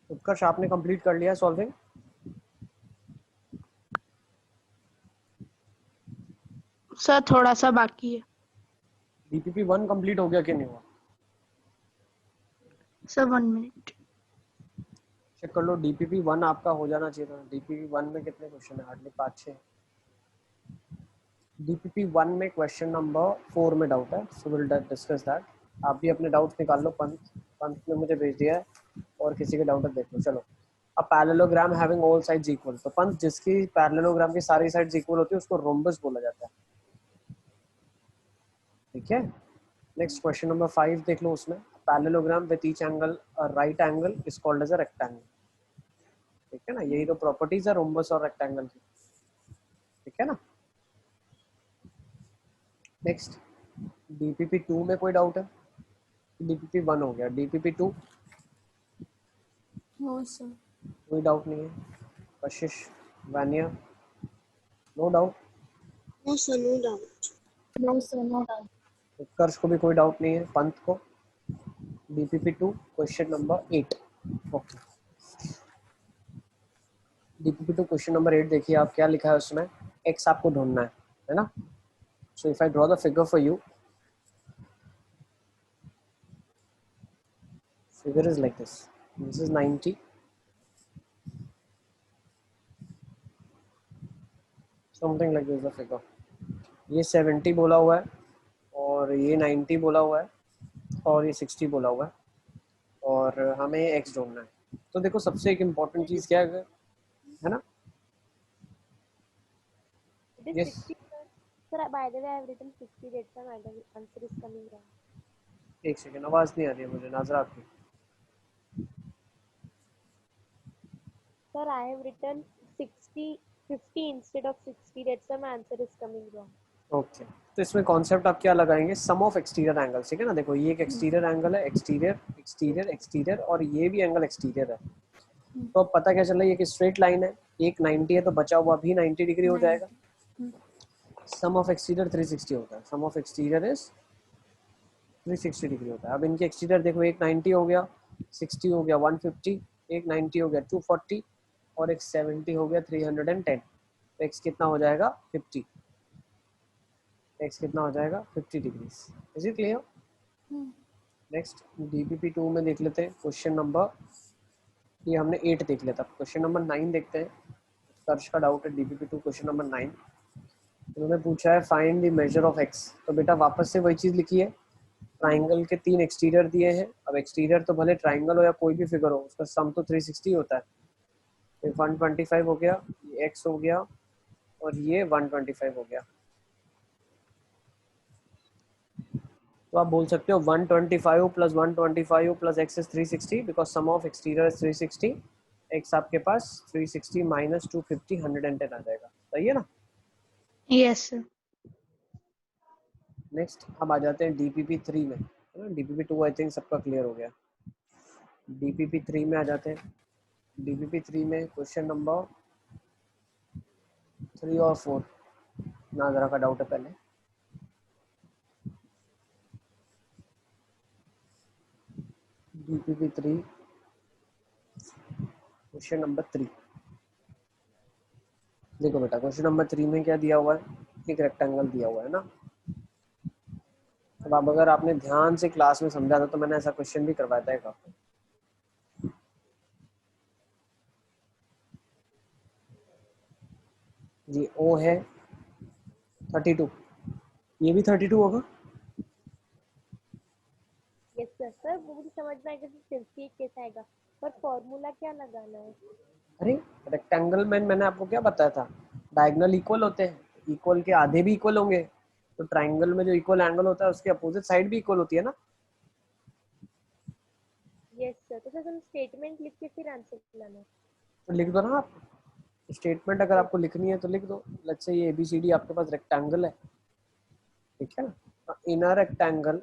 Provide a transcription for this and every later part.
उत्कर्ष आपने कंप्लीट कर लिया सॉल्विंग? सर थोड़ा सा बाकी है। डीपीपी 1 कंप्लीट हो गया कि नहीं हुआ? Sir 1 minute. चेक कर लो, डीपीपी 1 आपका हो जाना चाहिए था। डीपीपी 1 में कितने क्वेश्चन है? हार्डली 5-6। डीपीपी 1 में क्वेश्चन नंबर 4 में डाउट है, सो विल डिस्कस दैट। आप भी अपने डाउट्स निकाल लो। पंत ने मुझे भेज दिया है, और किसी के डाउट है देख लो। चलो, a parallelogram having all sides equal. तो पंत, जिसकी पैरेललोग्राम की सारी साइड्स इक्वल होती है उसको रोम्बस बोला जाता है। ठीक है, नेक्स्ट क्वेश्चन नंबर 5 देख लो। उसमें parallelogram with each angle right angle is called as a rectangle. ठीक है ना, यही तो प्रॉपर्टीज है रोम्बस और रेक्टेंगल की। ठीक है ना। नेक्स्ट, डीपीपी 2 में कोई डाउट है? डीपीपी 1 हो गया, डीपीपी 2 नो सर। कोई डाउट नहीं है। Kashish, Vaniya, no doubt. No sir, no doubt. No sir, no doubt. Utkarsh को भी कोई डाउट नहीं है। पंत को DPP 2 question number 8। Okay, DPP 2 question number 8 देखिए आप, क्या लिखा है उसमें। एक्स आपको ढूंढना है ना। सो if I draw the figure for you, figure is like this is 90, something like this the figure। ये 70 बोला हुआ है, और ये 90 बोला हुआ है, और ये 60 बोला हुआ है, और हमें x ढूंढना है। तो देखो, सबसे एक इम्पॉर्टेंट चीज क्या है ना। It is 60, sir. Sir, by the way, I have written 60. That's why my answer is coming wrong. एक सेकेंड, आवाज नहीं आ रही है मुझे नाजरा आपकी। Sir, I have written 60, 50 instead of 60. That's why my answer is coming wrong. Okay, तो इसमें concept आप क्या लगाएंगे? सम ऑफ एक्सटीरियर एंगल। ठीक है ना, देखो ये एक एक्सटीरियर एंगल है, एक्सटीरियर एक्सटीरियर एक्सटीरियर, और ये भी एंगल एक्सटीरियर है। तो अब पता क्या चल रहा है, ये एक स्ट्रेट लाइन है, एक 90 है, तो बचा हुआ भी 90 डिग्री हो जाएगा। सम ऑफ एक्सटीरियर 360 होता है, sum of exterior is 360 degree होता है। अब इनके एक्सटीरियर देखो, एक 90 हो गया, 60 हो गया 150, एक 90 हो गया 240, और एक 70 हो गया 310। तो एक्स कितना हो जाएगा? 50। एक्स कितना हो जाएगा? 50 degree. Is it clear? Next, DPP 2 में देख लेते हैं क्वेश्चन नंबर, ये हमने 8 देख लिया था। क्वेश्चन नंबर 9 देखते हैं। सर्च का डाउट है डीपीपी 2 क्वेश्चन नंबर 9। उन्होंने पूछा है find the measure of x. तो बेटा वापस से वही चीज लिखी है, ट्राइंगल के 3 एक्सटीरियर दिए हैं। अब एक्सटीरियर तो भले ट्राइंगल हो या कोई भी फिगर हो, उसका सम तो 360 होता है। तो 125 हो गया, ये एक्स हो गया, और ये 125 हो गया। तो आप बोल सकते हो 125 plus 125 plus x is 360, because sum of exterior is 360। X आपके पास 360 माइनस 250 110 आ जाएगा। सही है ना। Yes sir. नेक्स्ट, अब आ जाते हैं डीपीपी 3 में। डीपीपी 2 आई थिंक सबका क्लियर हो गया। डीपीपी 3 में आ जाते हैं। डीपीपी 3 में क्वेश्चन नंबर 3 और 4 नाजरा का डाउट है पहले। डीपीपी 3 क्वेश्चन नंबर 3 देखो बेटा, क्वेश्चन नंबर 3 में क्या दिया हुआ है? एक रेक्टेंगल दिया हुआ है ना। अब अगर आपने ध्यान से क्लास में समझा था तो मैंने ऐसा क्वेश्चन भी करवाया था एक आपको। जी ओ है 32, ये भी 32 होगा। Yes, sir. Sir, वो मुझे समझ में आएगा कि 58 कैसे आएगा, पर फॉर्मूला क्या लगाना है? अरे रेक्टेंगल में मैंने आपको क्या बताया था, डायगोनल इक्वल होते हैं, इक्वल के आधे भी इक्वल होंगे। तो ट्राइंगल में जो इक्वल एंगल होता है उसके अपोजिट साइड भी इक्वल होती है ना। Yes, sir. तो सर हम स्टेटमेंट लिख के फिर आंसर लाना है। तो लिख दो ना आप स्टेटमेंट, अगर आपको लिखनी है तो लिख दो। लेट्स से ये ABCD आपके पास रेक्टेंगल है, ठीक है ना। Inner rectangle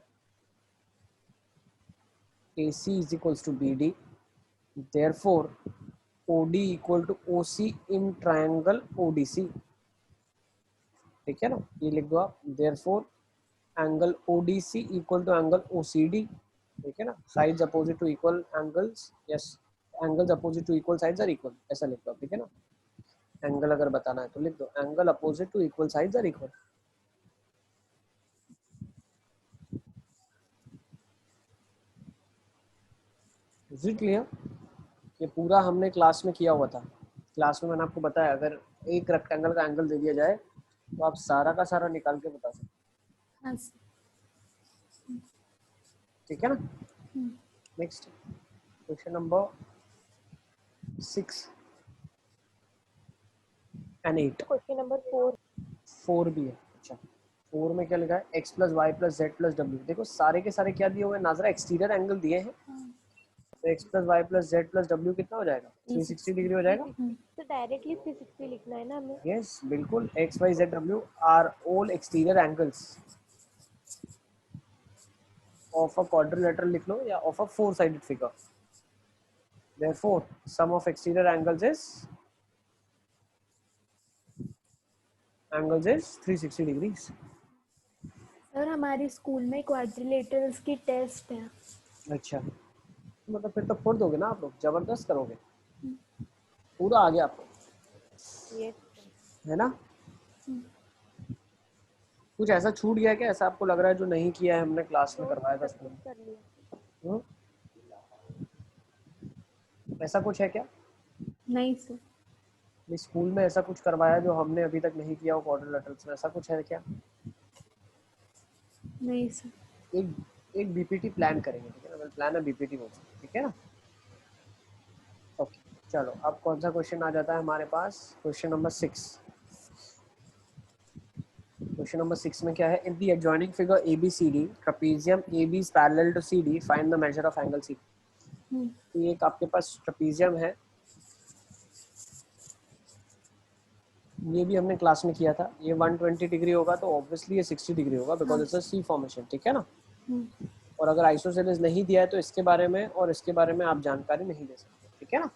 AC is equals to BD, therefore OD equal to OC in triangle ODC। ठीक है ना, ये लिख दो आप। therefore angle ODC equal to angle OCD। ठीक है ना, sides opposite to equal angles. Yes, angles opposite to equal sides are equal, ऐसा लिख लो, ठीक है ना। एंगल अगर बताना है तो लिख दो angle opposite to equal sides are equal. Is it clear? ये पूरा हमने क्लास में किया हुआ था। क्लास में मैंने आपको बताया अगर एक रेक्टेंगल का एंगल दे दिया जाए तो आप सारा का सारा निकाल के बता सकते, हाँ सर। ठीक है ना। Next question number 6 and 8। Question number 4। 4 भी है। अच्छा 4 में क्या लिखा है, x plus y plus z plus डब्ल्यू। देखो सारे के सारे क्या दिए हुए हैं नाजरा, एक्सटीरियर एंगल दिए हैं। तो x plus y plus z plus डब्ल्यू कितना हो जाएगा, 360 डिग्री हो जाएगा। तो डायरेक्टली 360 लिखना है ना हमें। यस बिल्कुल, x y z w are all exterior angles of a quadrilateral लिख लो या of a four sided figure. Therefore sum of exterior angles is 360 degrees। Sir हमारी स्कूल में क्वाड्रिलेटरल्स की टेस्ट है। अच्छा मतलब फिर तो फोड़ दोगे ना आप लोग, जबरदस्त करोगे, पूरा आ गया आपको, यस है ना। कुछ ऐसा छूट गया क्या, ऐसा आपको लग रहा है जो नहीं किया है हमने क्लास में करवाया था स्कूल कर लिया। में? ऐसा कुछ है क्या नहीं सर। स्कूल में ऐसा कुछ करवाया जो हमने अभी तक नहीं किया हो क्वाड्रिलेटरल्स में, ऐसा कुछ है क्या? नहीं सर। एक एक बीपीटी प्लान करेंगे, ठीक है ना, प्लान है बीपीटी बोल सकते, ठीक है ना। ओके चलो अब कौन सा क्वेश्चन आ जाता है हमारे पास, क्वेश्चन नंबर 6। क्वेश्चन नंबर 6 में क्या है, in the adjoining figure ABCD trapezium AB is parallel to CD, find the measure of angle CD। तो ये एक आपके पास ट्रेपेजियम है, ये भी हमने क्लास में किया था। ये 120 डिग्री होगा तो ऑब्वियसली ये 60 डिग्री होगा because it's a C formation, ठीक है ना। और अगर आइसोसेलेस नहीं दिया है तो इसके बारे में और इसके बारे में आप जानकारी नहीं दे सकते, ठीक है ना।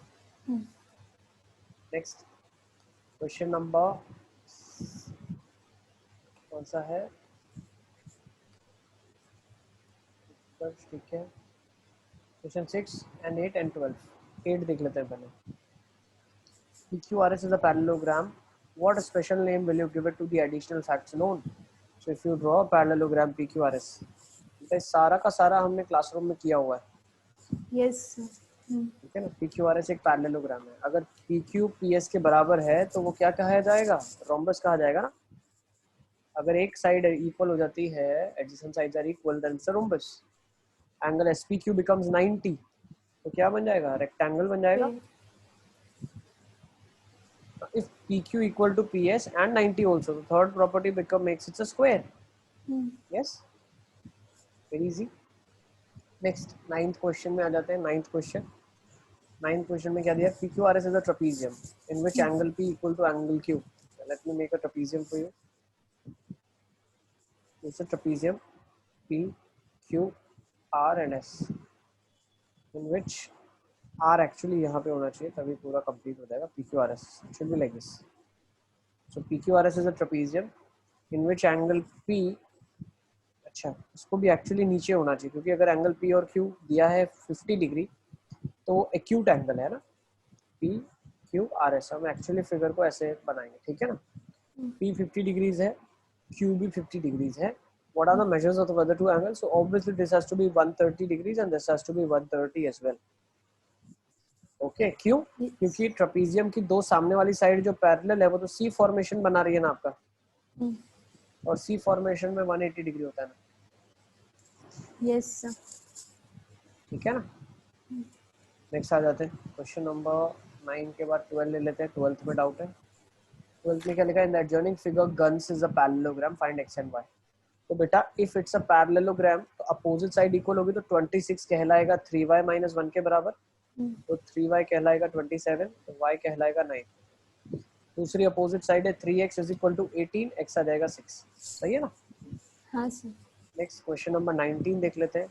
नेक्स्ट क्वेश्चन नंबर कौन सा है, ठीक है, क्वेश्चन 6 एंड 8 एंड 12। 8 देख लेते हैं पहले। PQRS is a parallelogram. What special name will you give it to the additional facts known? So if you draw a parallelogram PQRS, तो सारा का सारा हमने क्लासरूम में किया हुआ है, यस सर। ठीक है ना। PQRS एक पैरेललोग्राम है, अगर PQ PS के बराबर है तो वो क्या कहा जाएगा, रोम्बस कहा जाएगा ना। अगर एक साइड इक्वल हो जाती है, adjacent sides are equal, then it's a rhombus. Angle SPQ becomes 90 तो क्या बन जाएगा, रेक्टेंगल बन जाएगा। If PQ equal to PS and 90 also, the third property makes it a square. Yes, very easy. Next 9th question में आ जाते हैं। 9th question में क्या दिया, PQRS is a trapezium in which angle P equal to angle Q. Let me make a trapezium for you. It's a trapezium P, Q, R and S in which R actually यहाँ पे होना चाहिए तभी पूरा complete हो जाएगा। PQRS it should be like this. So PQRS is a trapezium in which angle P, अच्छा इसको भी एक्चुअली नीचे होना चाहिए क्योंकि अगर एंगल P और Q दिया है 50 डिग्री तो एक्यूट एंगल है ना, PQRS। हम एक्चुअली फिगर को ऐसे बनाएंगे, ठीक है ना। P 50 डिग्रीज है, Q भी 50 डिग्रीज है। What are the measures of the other two angles? So obviously this has to be 130 degrees and this has to be 130 as well. Okay क्यों, क्योंकि ट्रेपेजियम की दो सामने वाली साइड जो पैरेलल है वो तो सी फॉर्मेशन बना रही है ना आपका, और सी फॉर्मेशन में 180 डिग्री होता है ना। Yes sir. ठीक है ना। नेक्स्ट आ जाते हैं क्वेश्चन नंबर 9 के बाद 12 ले लेते हैं। 12th में डाउट है। 12th में क्या लिखा है, in the adjoining figure GUNS is a parallelogram, find x and y. तो बेटा इफ इट्स अ पैरेललोग्राम तो अपोजिट साइड इक्वल होगी तो 26 कहलाएगा 3y - 1 के बराबर, तो 3y कहलाएगा 27, तो y कहलाएगा 9। दूसरी अपोजिट साइड है 3x is equal to 18, x आ जाएगा 6। सही है ना। हाँ सर। नेक्स्ट क्वेश्चन नंबर 19 देख लेते हैं।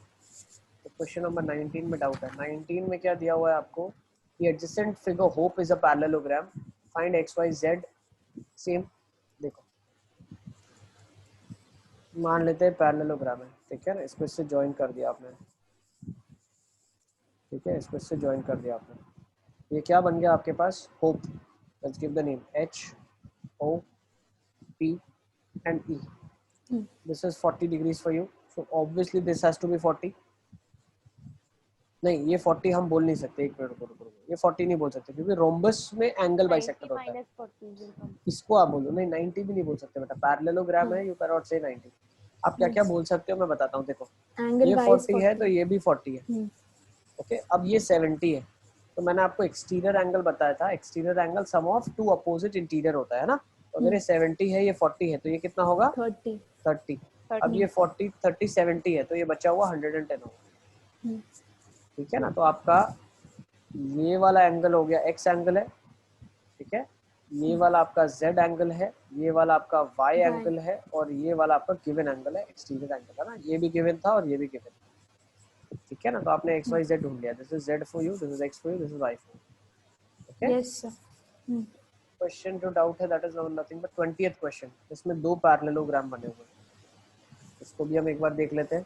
तो क्वेश्चन नंबर 19 में डाउट है। 19 में क्या दिया हुआ है आपको, the adjacent figure hope is a parallelogram, find x y z। Same देखो मान लेते हैं पैरेललोग्राम है, ठीक है ना, इसको इससे ज्वाइन कर दिया आपने, ठीक है, इसको इससे ज्वाइन कर दिया आपने। ये क्या बन गया आपके पास, hope. Let's give the name HOP and E. This is 40 degrees for you, so obviously this has to be 40. नहीं, ये 40 हम बोल नहीं सकते, एक मिनट रुको रुको रुको, ये 40 नहीं बोल सकते क्योंकि रोम्बस में एंगल 90 बाइसेक्टर होता है. minus 40 will come. इसको आप बोलो. नहीं 90 भी नहीं बोल सकते बेटा, पैरेललोग्राम है, यू कैन नॉट से 90. आप क्या क्या बोल सकते हो मैं बताता हूँ. देखो एंगल ये वाइज 40 है तो ये भी 40 है. ओके, अब ये 70 है, तो मैंने आपको एक्सटीरियर एंगल बताया था. Exterior angle sum of two opposite interior होता है ना. तो अगर ये 70 है, ये 40 है, तो ये कितना होगा 30. अब ये 40 30 70 है, तो ये बचा हुआ 110 होगा. ठीक है ना. तो आपका ये वाला एंगल हो गया एक्स एंगल है. ठीक है, ये वाला आपका जेड एंगल है, ये वाला आपका वाई एंगल है, और ये वाला आपका गिवन एंगल है, एक्सटीरियर एंगल है ना. ये भी गिवन था और ये भी गिवन. ठीक है ना. तो आपने एक्स वाई जेड ढूंढ लिया. This is z for you, this is x for you, this is y for you. Okay, yes sir. Question जो डाउट है that is nothing but 20th question. इसमें दो पैरेललोग्राम बने हुए हैं, इसको भी हम एक बार देख लेते हैं.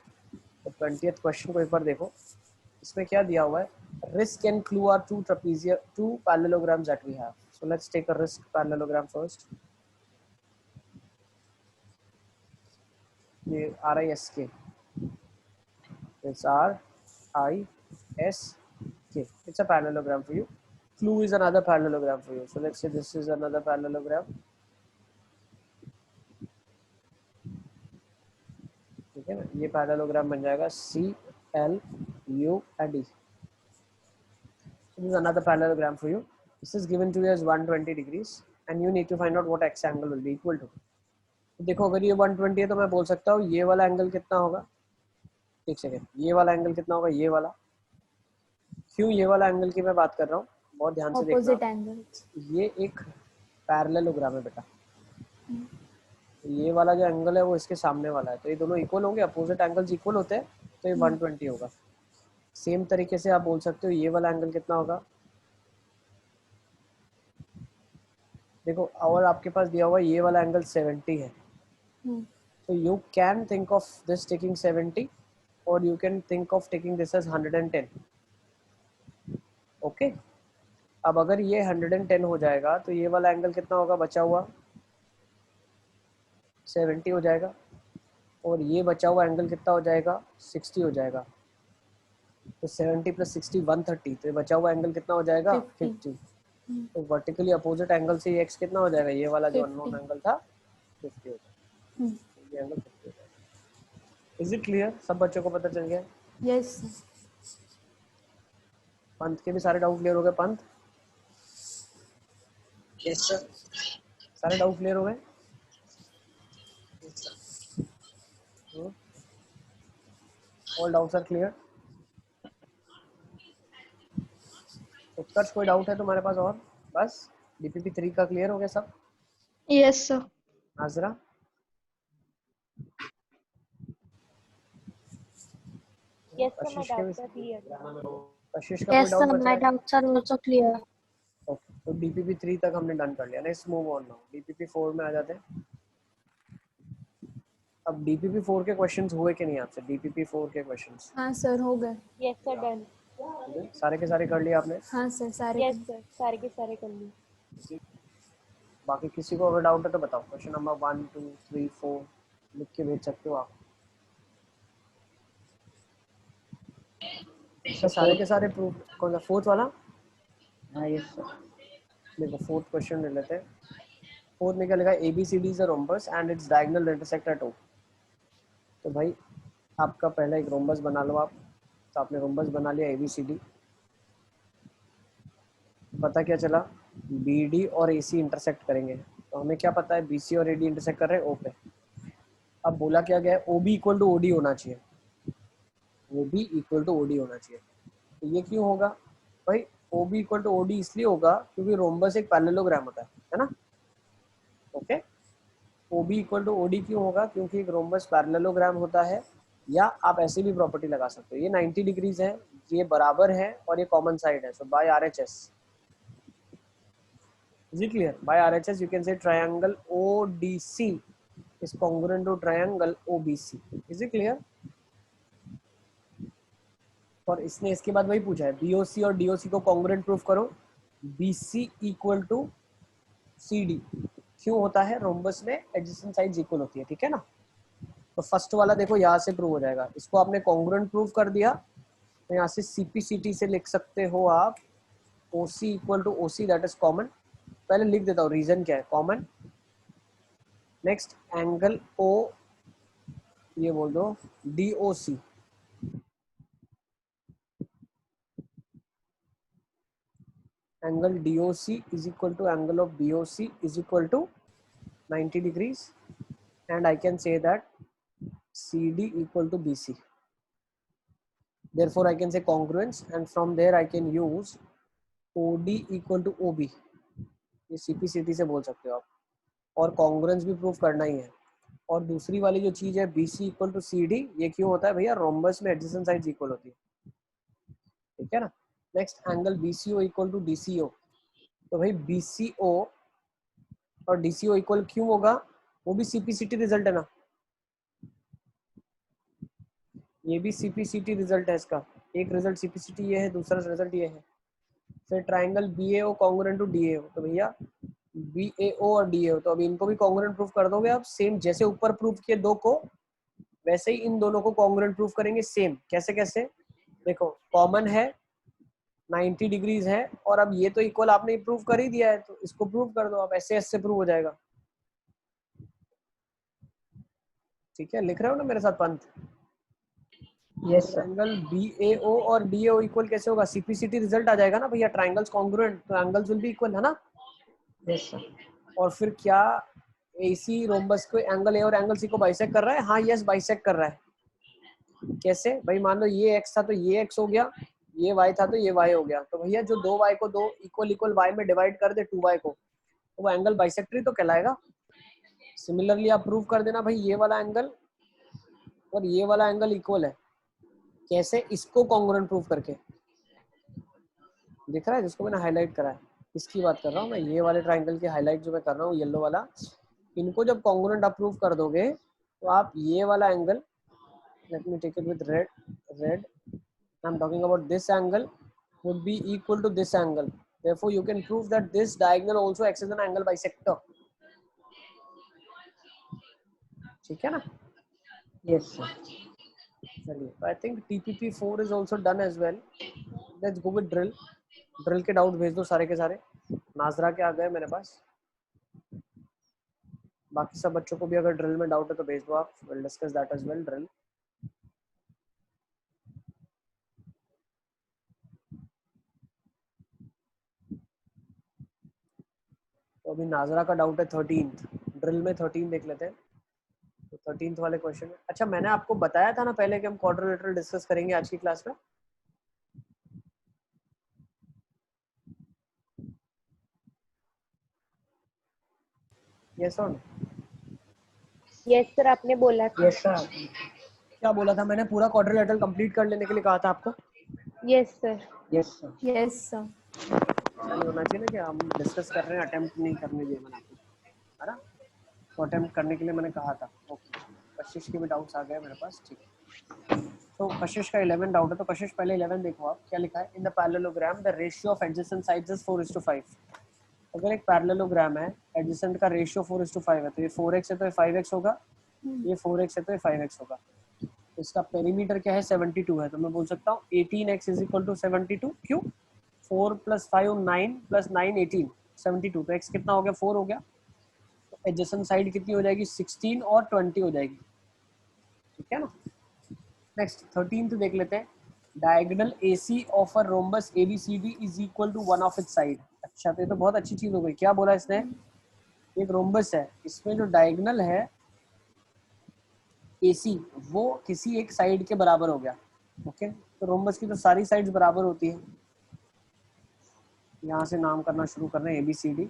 तो 20th क्वेश्चन को एक बार देखो. इसमें क्या दिया हुआ है, risk and clue are two parallelograms that we have. So let's take a risk parallelogram first. ये RISK, it's RISK. It's a parallelogram for you. Clue is another parallelogram for you. So let's say this is another parallelogram. ठीक है ना. ये parallelogram बन जाएगा CLU and E. So this is another parallelogram for you. This is given to you as 120 degrees and you need to find out what x angle will be equal to. तो देखो अगर ये 120 है तो मैं बोल सकता हूँ ये वाला एंगल कितना होगा. एक सेकेंड, ये वाला एंगल कितना होगा, ये वाला. क्यों ये वाला एंगल की मैं बात कर रहा हूँ, बहुत ध्यान से देखना. Opposite angles. ये एक पैरेललोग्राम है बेटा. ये वाला जो एंगल है वो इसके सामने वाला है, तो ये दोनों इक्वल होंगे. अपोजिट एंगल्स इक्वल होते हैं तो ये 120 होगा. सेम तरीके से आप बोल सकते हो ये वाला एंगल कितना होगा. देखो और आपके पास दिया हुआ ये वाला एंगल 70 है, तो you can think of this taking 70 और you can think of taking this as 110. Okay, अब अगर ये 110 हो जाएगा तो ये वाला एंगल कितना होगा बचा हुआ, 70 हो जाएगा. और ये बचा हुआ एंगल कितना हो जाएगा, 60 हो जाएगा. तो 70 + 60 130, तो ये बचा हुआ एंगल कितना हो जाएगा 50. तो वर्टिकली अपोजिट एंगल से ये एक्स कितना हो जाएगा, ये वाला जो अननोन एंगल था 50 हो जाएगा. ये एंगल 50 हो जाएगा. इज इट क्लियर, सब बच्चों को पता चल गया. यस. पंत के भी सारे डाउट क्लियर हो गए. Pant, yes sir. सारे डाउट क्लियर हो गए. All doubts are clear. Utkarsh, कोई डाउट है तुम्हारे पास और? बस DPP 3 का क्लियर हो गया सब. Yes sir. Nazra, Yes sir, my कशिश के भी doubts are clear. कशिश का कोई डाउट बचा है? doubts are also clear. Okay, तो DPP 3 तक हमने डन कर लिया. Let's move on now. DPP 4 में आ जाते हैं. अब DPP 4 के क्वेश्चंस हुए कि नहीं आपसे? DPP 4 के क्वेश्चंस हाँ सर हो गए. Yes sir, done. सारे के सारे कर लिए आपने? हाँ सर सारे. Yes sir, सारे के सारे कर लिए. बाकी किसी को अगर डाउट है तो बताओ. क्वेश्चन नंबर 1 2 3 4 लिख के भेज सकते हो आप. तो सारे के सारे प्रूफ. कौन सा, फोर्थ वाला? हाँ यस सर. देखो फोर्थ क्वेश्चन ले लेते हैं. फोर्थ में क्या लिखा है, ABCD is a rhombus and its diagonal intersect at O. तो भाई आपका पहला एक रोम्बस बना लो आप. तो आपने रोम्बस बना लिया ABCD. पता क्या चला, BD और AC इंटरसेक्ट करेंगे. तो हमें क्या पता है, BC और AD इंटरसेक्ट कर रहे हैं O पे. अब बोला क्या गया है, OB = OD होना चाहिए. OB = OD होना चाहिए. तो ये क्यों होगा भाई, OB = OD इसलिए होगा क्योंकि रोम्बस एक पैरेललोग्राम होता है ना. ओके, OB = OD क्यों होगा, क्योंकि एक रोम्बस पैरेललोग्राम होता है. या आप ऐसी भी प्रॉपर्टी लगा सकते हो, ये 90 डिग्रीज है, ये बराबर है और ये कॉमन साइड है. सो bye RHS, is it clear? By RHS you can say triangle ODC is congruent to triangle OBC. Is it clear? और इसने इसके बाद वही पूछा है, BOC और DOC को कॉन्ग्रुएंट प्रूफ करो. BC इक्वल टू CD क्यों होता है? रोम्बस में एडजेसेंट साइड्स इक्वल होती है, ठीक है ना। तो फर्स्ट वाला देखो यहाँ से प्रूव हो जाएगा, इसको आपने कॉन्ग्रुएंट प्रूव कर दिया तो यहाँ से CPCT से लिख सकते हो आप OC equal to OC, that is common. पहले लिख देता हूँ रीजन क्या है, कॉमन। नेक्स्ट एंगल O, ये बोल दो DOC, angle DOC is equal to angle of BOC is equal to 90 degrees, and I can say that CD equal to BC. Therefore I can say congruence, and from there I can use OD equal to OB, ये CPCT से बोल सकते हो आप, और congruence भी prove करना ही है। और दूसरी वाली जो चीज है BC इक्वल टू CD, ये क्यों होता है भैया? रोम्बस में एडजेसेंट साइड्स इक्वल होती है, ठीक है ना। Next angle BCO equal to DCO, तो भाई BCO और DCO इक्वल क्यों होगा? वो भी CPCT रिजल्ट है ना, ये भी CPCT रिजल्ट है इसका। एक रिजल्ट CPCT ये है, दूसरा रिजल्ट ये है। फिर triangle BAO congruent to DAO, तो भैया BAO और DAO, तो अभी इनको भी कॉन्ग्रुएंट प्रूफ कर दोगे आप। सेम जैसे ऊपर प्रूफ किए दो को, वैसे ही इन दोनों को कॉन्ग्रुएंट प्रूफ करेंगे सेम। कैसे कैसे? देखो कॉमन है, 90 डिग्रीज है, और अब ये तो इक्वल आपने प्रूव कर ही दिया है, तो इसको प्रूव कर दो आप, ऐसे ऐसे प्रूव हो जाएगा। ठीक है, लिख रहे हो ना मेरे साथ Pant? Yes sir. Angle BAO और DAO इक्वल कैसे होगा? CPCT रिजल्ट आ जाएगा ना भैया, ट्राइंगल्स कॉन्ग्रुएंट, तो एंगल्स विल बी इक्वल, है ना। Yes sir. और फिर क्या AC रोम्बस को एंगल A और एंगल C को बाइसेक्ट कर रहा है? हाँ यस, बाइसेक्ट कर रहा है। कैसे भाई? मान लो ये x था तो ये x हो गया, ये y था तो ये y हो गया, तो भैया जो दो y को दो इक्वल इक्वल y में डिवाइड कर दे 2y को, तो वो एंगल बाइसेक्टरी तो कहलाएगा। सिमिलरली आप प्रूव कर देना भाई ये वाला एंगल और ये वाला एंगल इक्वल है। कैसे? इसको कॉन्ग्रुएंट प्रूव करके। दिख रहा है जिसको मैंने हाईलाइट करा है, इसकी बात कर रहा हूँ मैं। ये वाले ट्राइंगल की हाईलाइट जो मैं कर रहा हूँ, येलो वाला, इनको जब कॉन्ग्रुएंट आप प्रूव कर दोगे तो आप ये वाला angle, let me take it with red, I'm talking about this angle would be equal to this angle, therefore you can prove that this diagonal also acts as an angle bisector, ठीक है ना। Yes sir. चलिए, I think TPP4 is also done as well. Let's go with drill के doubt भेज दो सारे के सारे। नाजरा के आ गए मेरे पास, बाकी सब बच्चों को भी अगर ड्रिल में डाउट है तो भेज दो आप, we'll discuss that as well, drill। तो अभी नाजरा का डाउट है 13th, ड्रिल में 13 देख लेते हैं। तो 13th वाले क्वेश्चन है। अच्छा, मैंने आपको बताया था ना पहले कि हम क्वाड्रिलेटरल डिस्कस करेंगे आज की क्लास में। यस और नो? यस सर, आपने बोला था। Yes sir. क्या बोला था मैंने? पूरा क्वाड्रिलेटरल कंप्लीट कर लेने के लिए कहा था आपको। Yes sir. Yes sir. Yes sir. ऐसा नहीं होना चाहिए ना कि हम डिस्कस कर रहे हैं, अटेम्प्ट नहीं करने दिए मैंने आपको, है ना। तो अटेम्प्ट करने के लिए मैंने कहा था। ओके, कशिश के भी डाउट्स आ गए मेरे पास, ठीक है। तो कशिश का 11 डाउट है, तो कशिश पहले 11 देखो आप क्या लिखा है। In the parallelogram the ratio of adjacent sides is 4:5। अगर एक पैरेललोग्राम है, एडजेसेंट का रेशियो 4:5 है, तो ये 4x है तो ये 5x होगा, ये 4x है तो ये 5x होगा। तो इसका पेरीमीटर क्या है? 72 है, तो मैं बोल सकता हूँ 18x इज इक्वल टू 72। क्यों? 4 + 5 9 + 9 18, 72। तो x कितना हो गया? 4 हो गया। तो एडजेसेंट साइड कितनी हो जाएगी? 16 और 20 हो जाएगी, ठीक है ना। नेक्स्ट 13th देख लेते हैं। Diagonal AC of a rhombus ABCD is equal to one of its side. अच्छा, तो ये तो बहुत अच्छी चीज हो गई। क्या बोला इसने? एक रोम्बस है, इसमें जो डायगोनल है AC वो किसी एक साइड के बराबर हो गया। ओके, तो रोम्बस की तो सारी साइड्स बराबर होती है। यहाँ से नाम करना शुरू कर रहे हैं ABCD।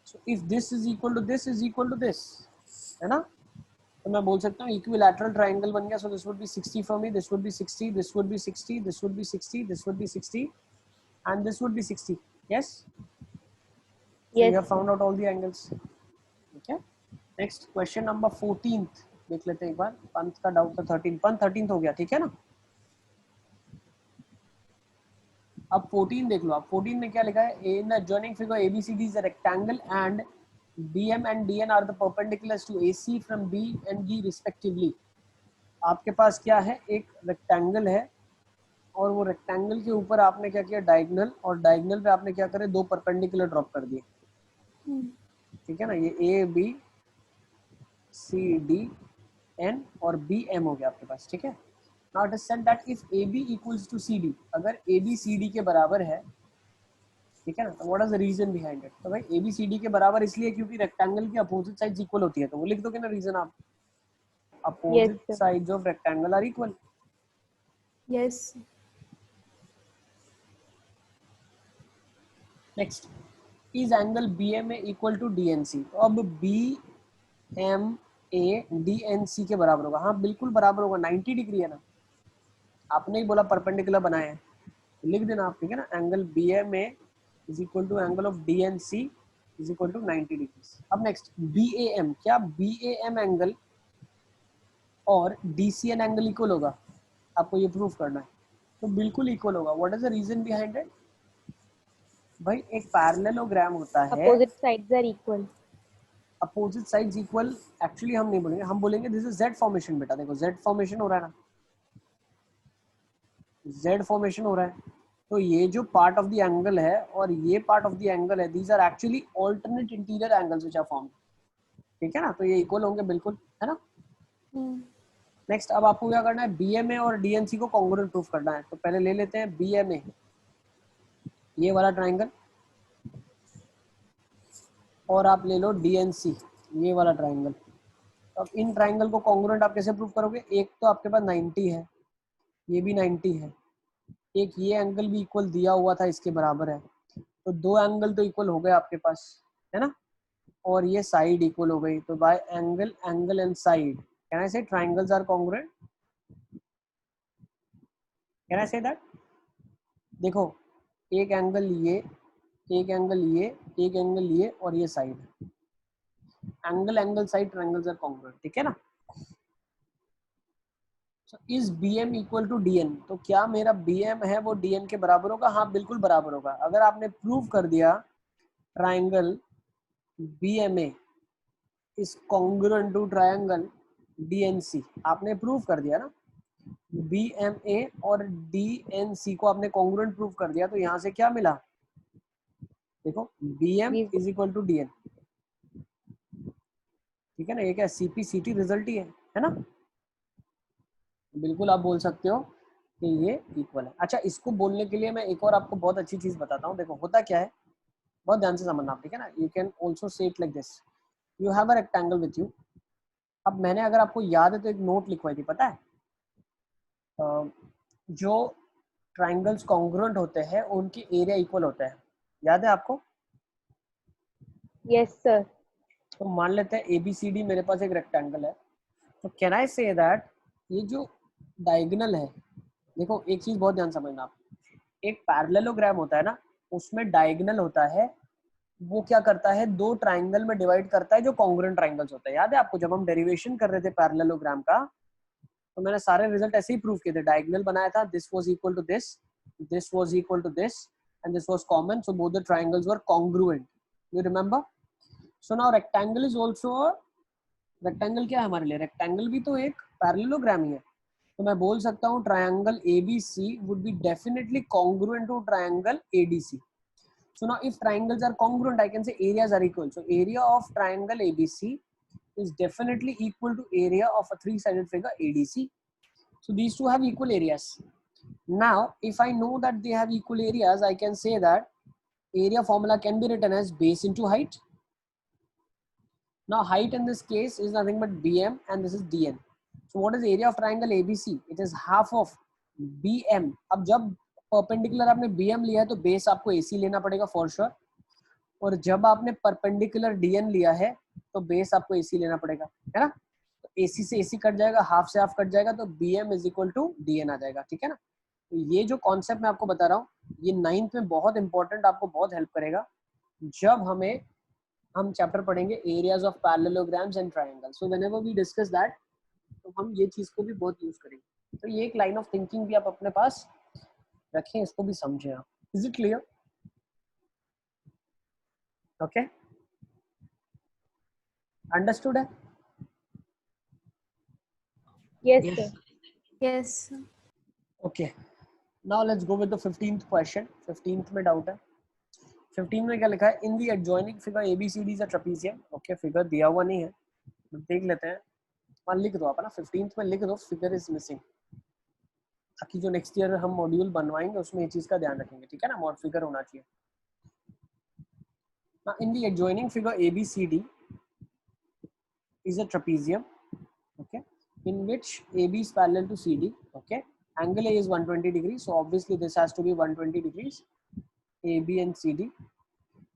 So if this is equal to this is equal to this, है ना। तो मैं बोल सकता हूँ इक्विलैटरल ट्राइंगल बन गया। So this would be 60 for me, this would be 60, this would be 60, this would be 60, this would be 60 and this would be 60। Yes, so you have found out all the angles. Okay, next question number 14th देख लेते हैं एक बार। पंथ का doubt था 13, पंथ 13th हो गया, ठीक है ना। अब 14 देख लो आप, 14 में क्या लिखा है, इन adjoining figure ABCD is a rectangle and BM and DN are the perpendiculars to AC from B and D respectively. आपके पास क्या है, एक रेक्टेंगल है और वो रेक्टेंगल के ऊपर आपने क्या किया, डायगोनल, और डायगोनल पे आपने क्या करे, दो परपेंडिकुलर ड्रॉप कर दिए, ठीक है ना, ये A B C D N और बी एम हो गया आपके पास, ठीक है। Now it is said that if A B equals to C D, अगर ए बी सी डी के बराबर है, ठीक है ना, तो what is the reason behind it, तो भाई ए बी सी डी के बराबर इसलिए क्योंकि रेक्टेंगल की अपोजिट साइड्स इक्वल होती है, तो वो लिख दोगे ना रीजन आप, opposite sir. Sides of rectangle are equal. Yes next, is angle B M A equal to D N C, तो अब B M A D N C के बराबर होगा, हाँ बिल्कुल बराबर होगा, 90 डिग्री है ना, आपने ही बोला परपेंडिकुलर बनाए हैं, तो लिख देना आप, ठीक है ना, angle B M A is equal to angle of D N C is equal to 90 degree. अब नेक्स्ट बी ए एम, क्या बी ए एम एंगल और D C N angle equal होगा, आपको ये प्रूफ करना है, तो बिल्कुल इक्वल होगा। What is the reason behind it, भाई एक पैरेललोग्राम होता है, Opposite sides are equal. Opposite sides equal, actually हम नहीं बोलेंगे, हम बोलेंगे दिस इज जेड फॉर्मेशन, बेटा देखो जेड फॉर्मेशन हो रहा है ना, जेड फॉर्मेशन हो रहा है, तो ये जो पार्ट ऑफ द एंगल है और ये पार्ट ऑफ द एंगल है, these are actually alternate interior angles which are formed, ठीक है ना, तो ये इक्वल होंगे बिल्कुल, है ना। नेक्स्ट, अब आपको क्या करना है, बीएमए और डीएनसी को कॉन्ग्रुएंट प्रूफ करना है, तो पहले ले लेते हैं बीएमए, ये वाला ट्राइंगल, और आप ले लो डीएनसी, ये वाला ट्राइंगल। अब इन ट्राइंगल को कॉन्ग्रुएंट आप कैसे प्रूव करोगे, एक तो आपके पास 90 है, ये भी 90 है, एक ये एंगल भी इक्वल दिया हुआ था इसके बराबर है, तो दो एंगल तो इक्वल हो गए आपके पास, है ना, और ये साइड इक्वल हो गई, तो by angle, angle and side can I say triangles are congruent, can I say that, देखो एक एंगल ये, एक एंगल ये, एक एंगल ये और ये side, angle angle side triangles are congruent, ठीक है ना। So, is B M equal to D N, तो क्या मेरा बी एम है वो डी एन के बराबर होगा, हाँ बिल्कुल बराबर होगा। अगर आपने प्रूव कर दिया triangle B M A is congruent to triangle D N C, आपने प्रूव कर दिया ना, बी एम ए और डी एन सी को आपने कॉन्ग्रुएंट प्रूव कर दिया, तो यहाँ से क्या मिला, देखो B M is equal to D N, ठीक है ना, ये क्या सीपी सीटी रिजल्ट ही है ना, बिल्कुल आप बोल सकते हो कि ये इक्वल है। अच्छा, इसको बोलने के लिए मैं एक और आपको बहुत अच्छी चीज बताता हूँ, देखो होता क्या है, बहुत ध्यान से समझना आप, ठीक है ना, you can also say it like this, you have a rectangle with you, अब मैंने अगर आपको याद है तो एक नोट लिखवाई थी, पता है, जो ट्राइंगल्स कॉन्ग्रुएंट होते हैं उनकी एरिया इक्वल होता है, याद है आपको। Yes, sir. तो मान लेते हैं ABCD मेरे पास एक रेक्टेंगल है, तो कैन आई से दैट ये जो डायगोनल है, देखो एक चीज बहुत ध्यान समझना आप, एक पैरेललोग्राम होता है ना, उसमें डायगोनल होता है, वो क्या करता है, दो ट्राइंगल में डिवाइड करता है जो कॉन्ग्रुएंट ट्राइंगल्स होता है। याद है आपको जब हम डेरिवेशन कर रहे थे पैरेललोग्राम का, तो मैंने सारे रिजल्ट ऐसे ही प्रूव किए थे, डायगोनल बनाया था, this was equal to this, this was equal to this and this was common, so both the triangles were congruent, you remember. So now rectangle is also, rectangle क्या है हमारे लिए, rectangle भी तो एक पैरेललोग्राम ही है, तो मैं बोल सकता हूँ triangle ABC would be definitely congruent to triangle ADC. So now if triangles are congruent, I can say areas are equal. So area of triangle ABC is definitely equal to area of a three-sided figure ADC. So these two have equal areas. Now if I know that they have equal areas, I can say that area formula can be written as base into height. Now height in this case is nothing but BM and this is DN. So what is area of triangle ABC? It is half of BM. अब जब perpendicular आपने BM लिया है तो base आपको AC लेना पड़ेगा for sure, और जब आपने परपेंडिकुलर DN लिया है तो बेस आपको AC लेना पड़ेगा, है ना, तो AC से AC कट जाएगा, हाफ से हाफ कट जाएगा, तो BM is equal to DN आ जाएगा, ठीक है ना। तो ये जो कॉन्सेप्ट मैं आपको बता रहा हूँ, ये 9th में बहुत इंपॉर्टेंट, आपको बहुत हेल्प करेगा जब हम चैप्टर पढ़ेंगे areas of parallelograms and triangles. So whenever we discuss that, तो हम ये चीज को भी बहुत यूज करेंगे, तो ये एक लाइन ऑफ थिंकिंग भी आप अपने पास रखें, इसको भी समझें आप। Is it clear? Okay. Understood है? Yes, Yes. sir. Yes. Okay. Now let's go with the 15th question. 15th में doubt है. 15 में क्या लिखा है? In the adjoining figure ABCD is a trapezium. Okay, figure दिया हुआ नहीं है. देख लेते हैं. मान लिख दो आप ना 15th में लिख दो figure is missing. ताकि जो नेक्स्ट ईयर हम मॉड्यूल बनवाएंगे उसमें ये चीज का ध्यान रखेंगे. ठीक है ना? मॉड फिगर होना चाहिए. Now in the adjoining figure ABCD is a trapezium. Okay, in which AB is parallel to CD. Okay, angle A is 120 degrees, so obviously this has to be 120 degrees, AB and CD.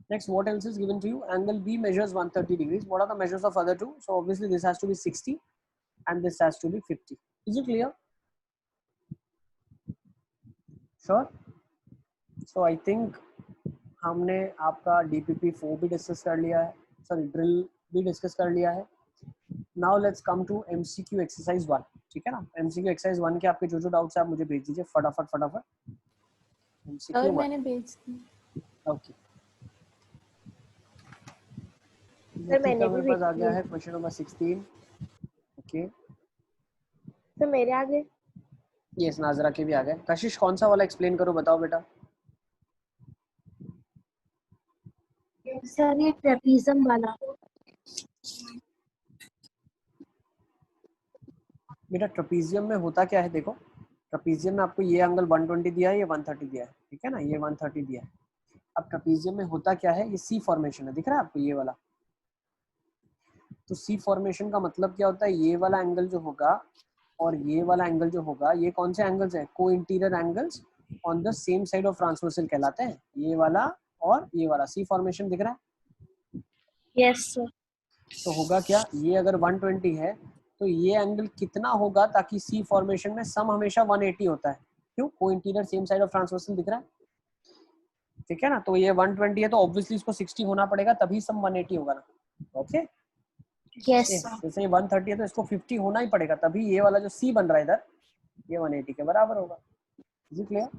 Next, what else is given to you? Angle B measures 130 degrees. What are the measures of other two? So obviously this has to be 60 and this has to be 50. Is it clear? Sure. So I think हमने आपका DPP4 भी discuss कर लिया है, sorry drill भी discuss कर लिया है. Now let's come to MCQ exercise 1. ठीक है ना? MCQ एक्सरसाइज 1 के आपके जो डाउट्स है आप मुझे भेज दीजिए फटाफट. MCQ sir 1. मैंने भेज दिया. ओके. सर मैंने भी मेरे पास आ भेज गया दिया. है क्वेश्चन नंबर 16. ओके. सर मेरे आगे. यस, नाजरा के भी आ गए. कशिश कौन सा वाला एक्सप्लेन करो, बताओ बेटा. सर ये ट्रेपीजम वाला. बेटा ट्रेपीजियम में होता क्या है? देखो ट्रेपीजियम में आपको ये एंगल 120 दिया है, ये 130 दिया है. ठीक है ना? ये 130 दिया है. अब ट्रेपीजियम में होता क्या है? ये सी फॉर्मेशन है, दिख रहा है आपको ये वाला. तो सी फॉर्मेशन का मतलब क्या होता है? ये वाला एंगल जो होगा और ये वाला एंगल जो होगा, ये कौन से एंगल्स हैं? को interior angles on the same side of transversal कहलाते हैं. ये वाला और ये वाला. सी फॉर्मेशन दिख रहा है? Yes sir. तो होगा क्या? ये अगर 120 है तो ये एंगल कितना होगा? ताकि सी फॉर्मेशन में सम हमेशा 180 होता है. क्यों? को interior same side of transversal दिख रहा है. ठीक है ना? तो ये 120 है तो ऑब्वियसली इसको 60 होना पड़ेगा, तभी सम 180 होगा ना. ओके. Yes sir. जैसे ये 130 है तो इसको 50 होना ही पड़ेगा, तभी ये वाला जो सी बन रहा है इधर, ये 180 के बराबर होगा. Is it clear?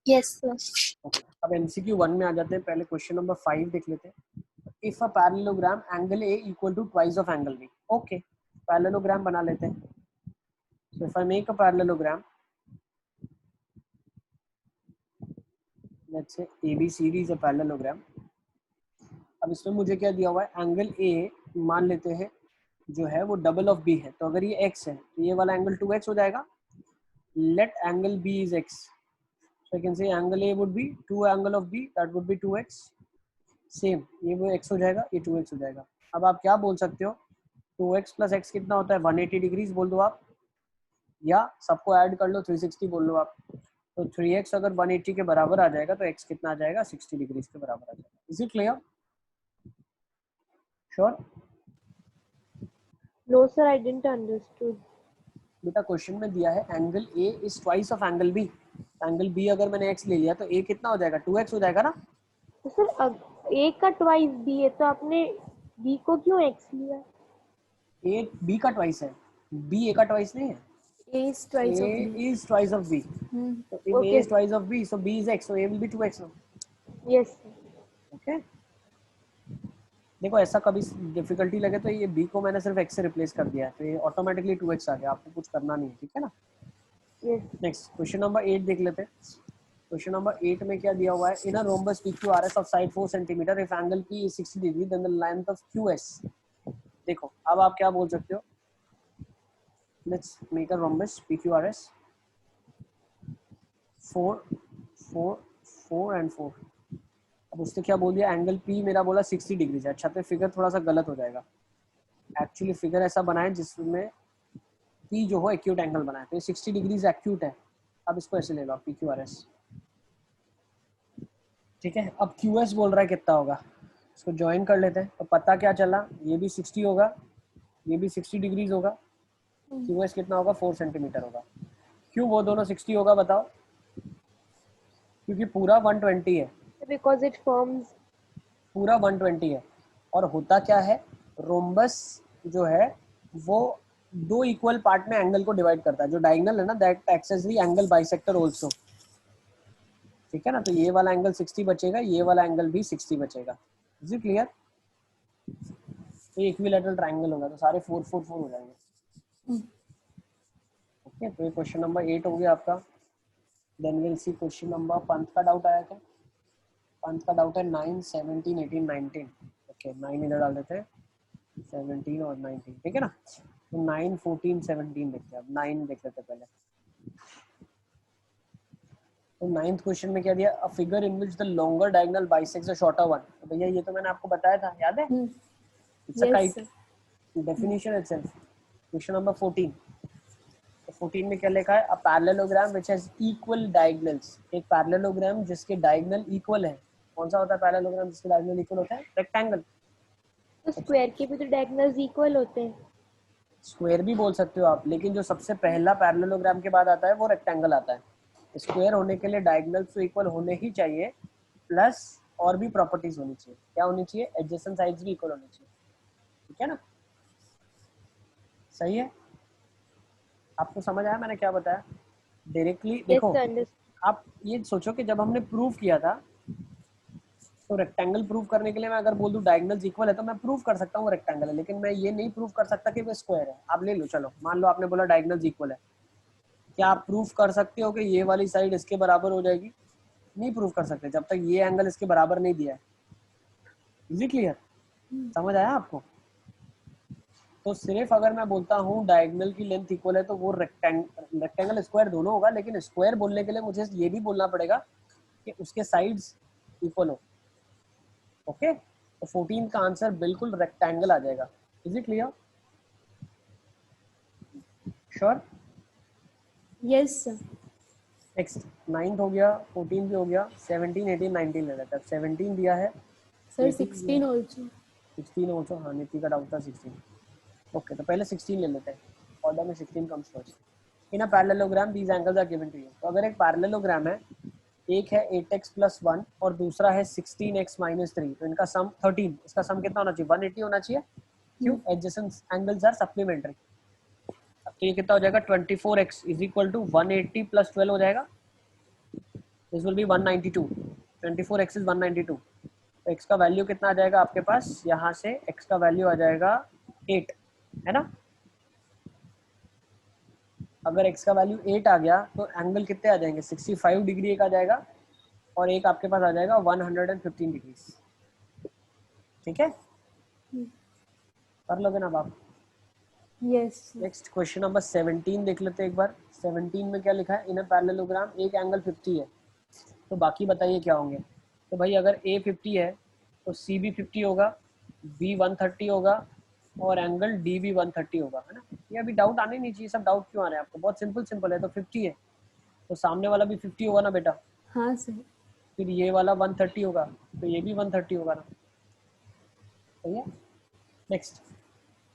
Yes sir. अब MCQ 1 में आ जाते हैं. पहले क्वेश्चन नंबर 5 देख लेते हैं. If a parallelogram angle A equal to twice of angle B. Okay, parallelogram बना लेते हैं. So if I make a parallelogram, let's say ABCD is a parallelogram. अब इसमें मुझे क्या दिया हुआ है? एंगल A मान लेते हैं जो है वो डबल ऑफ B है. तो अगर ये x है तो ये वाला एंगल 2x हो जाएगा. Let angle B is x. So I can say angle A would be 2 angle of B, that would be 2x. Same, ये वो x हो जाएगा, ये 2x हो जाएगा. अब आप क्या बोल सकते हो? 2x प्लस x कितना होता है? 180 डिग्रीज बोल दो आप, या सबको ऐड कर लो 360 बोल लो आप. तो 3x अगर 180 के बराबर आ जाएगा तो x कितना आ जाएगा? 60 डिग्रीज के बराबर आ जाएगा. Is it clear? Sure? No sir, I didn't understood. बेटा क्वेश्चन में दिया है angle A is twice of angle B. Angle B अगर मैंने x ले लिया तो A कितना हो जाएगा? 2x हो जाएगा ना. तो सर A का ट्वाइस B है तो आपने B को क्यों x लिया? A B का ट्वाइस है, B A का ट्वाइस नहीं है. A is twice of A B. is twice of B. So if A Okay. is twice of B, so B is x, so A will be 2x now. Yes sir. Okay. देखो ऐसा कभी difficulty लगे तो ये B को मैंने सिर्फ x से रिप्लेस कर दिया है, तो ये ऑटोमेटिकली 2x आ गया. आपको कुछ करना नहीं है. ठीक है ना? Yes. नेक्स्ट क्वेश्चन नंबर 8 देख लेते हैं. क्वेश्चन नंबर 8 में क्या दिया हुआ है? In a rhombus PQRS of side 4 centimetre if angle P is 60 degree then the length of QS. देखो अब आप क्या बोल सकते हो? Let's make a rhombus PQRS 4 4 4 and 4. अब उसने क्या बोल दिया? एंगल P मेरा बोला 60 डिग्री है. अच्छा तो फिगर थोड़ा सा गलत हो जाएगा. एक्चुअली फिगर ऐसा बनाए जिसमें P जो हो एक्यूट एंगल बनाए, तो ये 60 डिग्रीज एक्यूट है. अब इसको ऐसे ले लो PQRS. ठीक है. अब QS बोल रहा है कितना होगा, इसको ज्वाइन कर लेते हैं. तो पता क्या चला? ये भी 60 होगा, ये भी 60 डिग्रीज होगा. QS कितना होगा? 4 सेंटीमीटर होगा. क्यों वो दोनों 60 होगा बताओ? क्योंकि पूरा 120 है, Because it forms. पूरा 120 है. और होता क्या है? रोम्बस जो है वो दो इक्वल पार्ट में एंगल को डिवाइड करता है. जो डायगोनल है ना, that acts as the angle bisector also. ठीक है ना, तो ये वाला एंगल 60 बचेगा, ये वाला एंगल भी 60 बचेगा। Is it clear? तो इक्विलैटरल ट्रायंगल होगा तो सारे 4 4 4 हो जाएंगे। ओके, तो ये क्वेश्चन नंबर 8 हो गया आपका। Then will see question number, पंथ का डाउट आया क्या? पंथ का डाउट है 9 17 18 19। ओके 9 इधर डाल देते हैं, 17 और 19, ठीक है ना। तो 9 14 17 देखते हैं। अब 9 देख लेते हैं पहले। तो 9th क्वेश्चन में क्या दिया? A figure in which the longer diagonal bisects the shorter one. तो भैया ये तो मैंने आपको बताया था, याद है? It's a Yes, kite, sir. Definition itself. Question number 14। तो 14 में क्या लिखा है? A parallelogram which has equal diagonals. एक पैरेललोग्राम जिसके डायगोनल इक्वल है। कौन सा होता है पैरेललोग्राम जिसके डायगोनल इक्वल होता है? रेक्टेंगल। तो स्क्वायर के भी तो डायगोनल्स इक्वल होते हैं। स्क्वायर भी बोल सकते हो आप, लेकिन जो सबसे पहला पैरेललोग्राम के बाद आता है वो रेक्टेंगल आता है। स्क्वायर होने के लिए डायगोनल्स तो इक्वल होने ही चाहिए, प्लस और भी प्रॉपर्टीज होनी चाहिए। क्या होनी चाहिए? एडजेसेंट साइड्स भी इक्वल होनी चाहिए, ठीक है ना। सही है? आपको समझ आया मैंने क्या बताया? डायरेक्टली यस देखो, सर, आप ये सोचो कि जब हमने प्रूव किया था तो रेक्टेंगल प्रूव करने के लिए मैं अगर बोल दूं डायगोनल्स इक्वल है तो मैं प्रूव कर सकता हूँ रेक्टेंगल है, लेकिन मैं ये नहीं प्रूव कर सकता कि वो स्क्वायर है। आप ले लो, चलो मान लो आपने बोला डायगोनल्स इक्वल है, क्या आप प्रूफ कर सकते हो कि ये वाली साइड इसके बराबर हो जाएगी? नहीं प्रूफ कर सकते जब तक ये एंगल इसके बराबर नहीं दिया है। Is it clear? समझ आया आपको? तो सिर्फ अगर मैं बोलता हूँ डायगोनल की लेंथ इक्वल है तो वो रेक्टेंगल स्क्वायर दोनों होगा, लेकिन स्क्वायर बोलने के लिए मुझे ये भी बोलना पड़ेगा कि उसके साइड्स इक्वल हो। ओके, तो 14 का आंसर बिल्कुल रेक्टेंगल आ जाएगा। Is it clear? Sure? Yes, sir. Next 9th हो गया, 14 भी हो गया, 17 18 19 ले लेते हैं। 17 दिया है, Sir, 18 दिया 16 है, also. 16 ऑल्सो। हाँ नीति का डाउट था 16। ओके, तो पहले 16 ले लेते हैं, ऑर्डर में 16 comes first. In a parallelogram these angles are given to you. तो अगर एक पैरेललोग्राम है, एक है 8x + 1 और दूसरा है 16x - 3, तो इनका सम 13, इसका सम कितना होना चाहिए? 180 होना चाहिए। क्यों? Adjacent angles are supplementary. तो ये कितना हो जाएगा? 24x = 180 + 12 हो जाएगा। This will be 192। 24x is 192। तो x का वैल्यू कितना आ जाएगा आपके पास? यहाँ से x का वैल्यू आ जाएगा 8, है ना। अगर x का वैल्यू 8 आ गया तो एंगल कितने आ जाएंगे? 65 डिग्री एक आ जाएगा और एक आपके पास आ जाएगा 115 डिग्री। ठीक है, कर लोगे ना आप? Yes, sir. Next question number 17 देख लेते हैं एक बार। 17 में क्या लिखा है? इन अ पैरेललोग्राम एक एंगल 50 है, तो बाकी बताइए क्या होंगे। तो भाई अगर A 50 है तो C भी 50 होगा, B 130 होगा और एंगल D भी 130 होगा, है ना। ये अभी डाउट आने नहीं चाहिए, सब डाउट क्यों आ रहे हैं आपको? बहुत सिंपल सिंपल है। तो 50 है तो सामने वाला भी 50 होगा ना बेटा, हाँ sir. फिर ये वाला 130 होगा तो ये भी 130 होगा ना। सही है। नेक्स्ट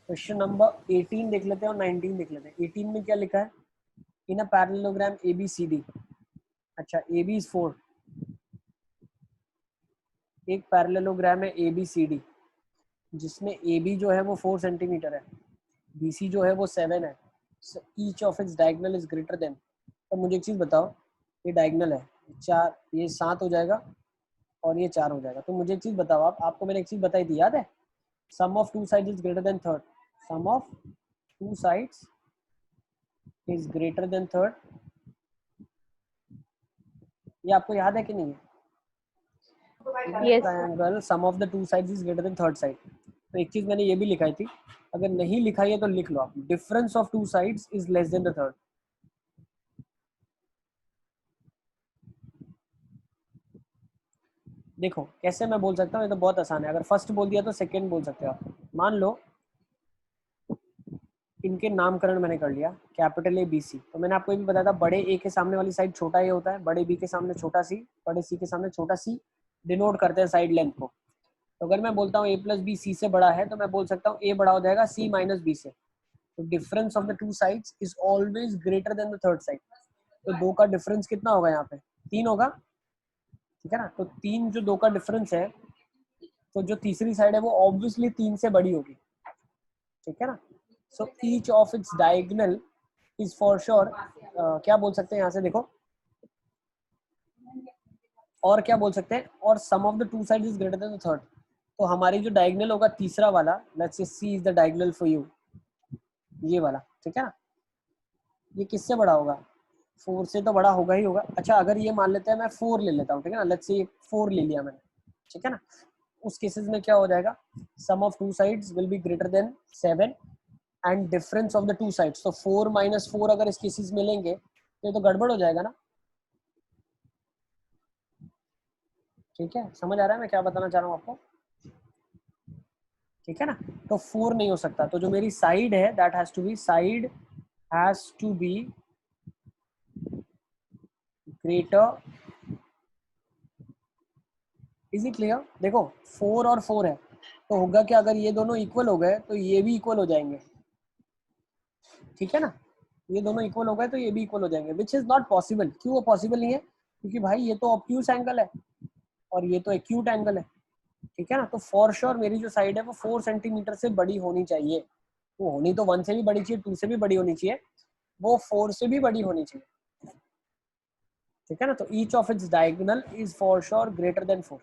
क्वेश्चन नंबर 18 देख लेते हैं और 19 देख लेते हैं। 18 में क्या लिखा है? In a parallelogram ABCD। अच्छा, AB is 4। एक पैरेललोग्राम है ABCD जिसमें AB जो है वो 4 सेंटीमीटर है, BC जो है वो 7 है। Each of its diagonal is greater then. तो मुझे एक चीज बताओ, ये डायगोनल है 4, ये 7 हो जाएगा और ये 4 हो जाएगा। तो मुझे एक चीज बताओ, आपको मैंने एक चीज बताई थी, याद है? Sum of two sides is greater than third. Sum of two sides is greater than third. ये आपको याद है कि नहीं है? Yes triangle sum of the two sides is greater than third side. तो एक चीज मैंने ये भी लिखाई थी, अगर नहीं लिखाई है तो लिख लो आप। Difference of two sides is less than the third. देखो कैसे मैं बोल सकता हूँ, ये तो बहुत आसान है। अगर फर्स्ट बोल दिया तो सेकंड बोल सकते हो आप। मान लो इनके नामकरण मैंने कर लिया, कैपिटल A BC। तो मैंने आपको ये भी बताया था, बड़े A के सामने वाली साइड छोटा A होता है, बड़े B के सामने छोटा C, बड़े C के सामने छोटा C डिनोट करते हैं साइड लेंथ को। तो अगर मैं बोलता हूँ A + B C से बड़ा है तो मैं बोल सकता हूँ A बड़ा हो जाएगा C - B से। तो difference of the two sides is always greater than the third side. तो 2 का डिफरेंस कितना होगा? यहाँ पे 3 होगा, ठीक है ना। तो 3 जो 2 का डिफरेंस है, तो जो तीसरी साइड है वो ऑब्वियसली 3 से बड़ी होगी, ठीक है ना। So each of its diagonal is for sure, क्या बोल सकते हैं यहाँ से? देखो और क्या बोल सकते हैं, और sum of the two sides is greater than the third. तो हमारी जो डायगोनल होगा तीसरा वाला, let's say c is the diagonal for you, ये वाला, ठीक है ना, ये किससे बड़ा होगा, 4 से तो बड़ा होगा ही होगा। अच्छा अगर ये मान लेते हैं मैं 4 ले लेता हूँ, ठीक है ना, लेट्स से 4 ले लिया मैंने, ठीक है ना, उस केसेस में क्या हो जाएगा, sum of two sides will be greater than 7 and difference of the two sides. तो 4 - 4 अगर इस केसेस में लेंगे तो ये तो गड़बड़ हो जाएगा ना, ठीक है, समझ आ रहा है मैं क्या बताना चाह रहा हूँ आपको, ठीक है ना। तो 4 नहीं हो सकता, तो जो मेरी साइड है that has to be, side has to be greater, is it clear. देखो 4 और 4 है तो होगा क्या, अगर ये दोनों इक्वल हो गए तो ये भी इक्वल हो जाएंगे, ठीक है ना, ये दोनों इक्वल हो गए तो ये भी इक्वल हो जाएंगे, विच इज नॉट पॉसिबल। क्यों वो पॉसिबल नहीं है, क्योंकि भाई ये तो ऑब्ट्यूज एंगल है और ये तो एक्यूट एंगल है, ठीक है ना। तो फॉर श्योर मेरी जो साइड है वो 4 सेंटीमीटर से बड़ी होनी चाहिए, वो होनी तो 1 से भी बड़ी चाहिए, 2 से भी बड़ी होनी चाहिए, वो 4 से भी बड़ी होनी चाहिए, ठीक है ना। तो each of its diagonal is for sure greater than 4,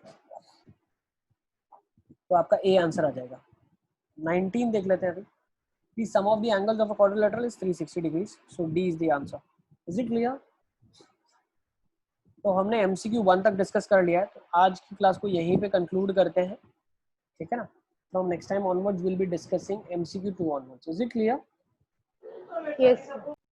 तो आपका ए आंसर आ जाएगा। 19 देख लेते हैं अभी, the sum of the angles of a quadrilateral is 360 degrees, so D is the answer. Is it clear? तो हमने MCQ 1 तक डिस्कस कर लिया है, तो आज की क्लास को यहीं पे कंक्लूड करते हैं, ठीक है ना। From next time onwards we'll be discussing MCQ 2 onwards. Is it clear? Yes.